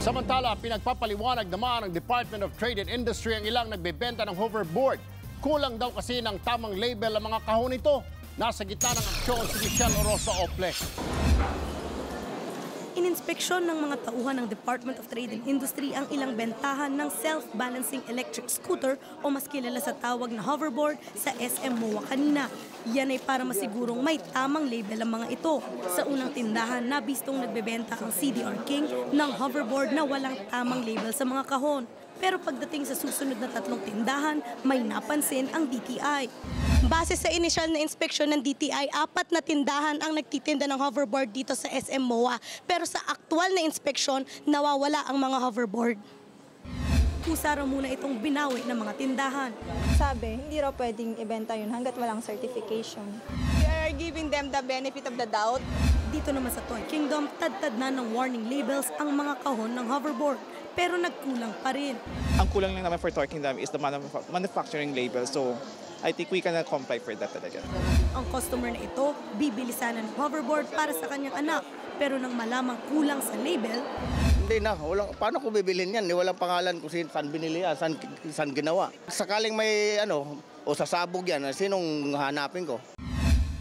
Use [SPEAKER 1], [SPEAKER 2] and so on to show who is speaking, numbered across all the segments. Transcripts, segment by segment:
[SPEAKER 1] Samantala, pinagpapaliwanag naman ng Department of Trade and Industry ang ilang nagbebenta ng hoverboard. Kulang daw kasi ng tamang label ang mga kahon nito. Nasa gitna ng aksyon si Michelle Orosa Ople.
[SPEAKER 2] Ininspeksyon ng mga tauhan ng Department of Trade and Industry ang ilang bentahan ng self-balancing electric scooter o mas kilala sa tawag na hoverboard sa SM MOA kanina. Yan ay para masigurong may tamang label ang mga ito. Sa unang tindahan, nabistong nagbebenta ang CDR King ng hoverboard na walang tamang label sa mga kahon. Pero pagdating sa susunod na 3 tindahan, may napansin ang DTI.
[SPEAKER 3] Base sa initial na inspeksyon ng DTI, 4 na tindahan ang nagtitinda ng hoverboard dito sa SM MOA. Pero sa aktual na inspeksyon, nawawala ang mga hoverboard.
[SPEAKER 2] Kusa raw muna itong binawi ng mga tindahan.
[SPEAKER 4] Sabi, hindi raw pwedeng ibenta yun hanggat walang certification.
[SPEAKER 5] We are giving them the benefit of the doubt.
[SPEAKER 2] Dito naman sa Toy Kingdom, tad-tad na ng warning labels ang mga kahon ng hoverboard. Pero nagkulang pa rin.
[SPEAKER 6] Ang kulang lang naman for Toy Kingdom is the manufacturing label. So, I think we cannot comply for that talaga.
[SPEAKER 2] Ang customer na ito, bibili sana ng hoverboard para sa kanyang anak. Pero nang malamang kulang sa label,
[SPEAKER 7] hindi na, paano ko bibilin yan? Walang pangalan kung saan binili yan, saan ginawa. Sakaling may o sasabog yan, sinong hanapin ko?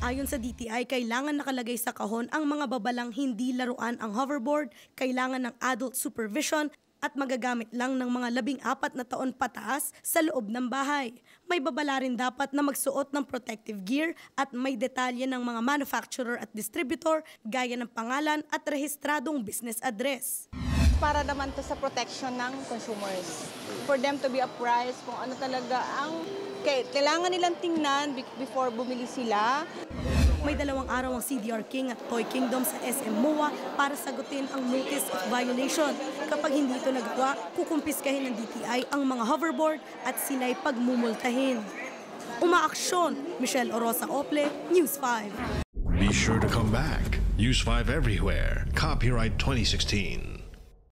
[SPEAKER 2] ayon sa DTI, kailangan nakalagay sa kahon ang mga babalang hindi laruan ang hoverboard, kailangan ng adult supervision, at magagamit lang ng mga 14 na taon pataas sa loob ng bahay. May babala rin dapat na magsuot ng protective gear at may detalye ng mga manufacturer at distributor gaya ng pangalan at rehistradong business address.
[SPEAKER 5] Para naman to sa protection ng consumers. For them to be apprised kung ano talaga ang kailangan nilang tingnan before bumili sila.
[SPEAKER 2] May 2 araw ang CDR King at Toy Kingdom sa SM MOA para sagutin ang notice of violation. Kapag hindi ito nagawa, kukumpiskahin ng DTI ang mga hoverboard at sila'y pagmumultahin. Umaaksyon, Michelle Orosa Ople, News 5.
[SPEAKER 8] Be sure to come back. News 5 everywhere. Copyright 2016.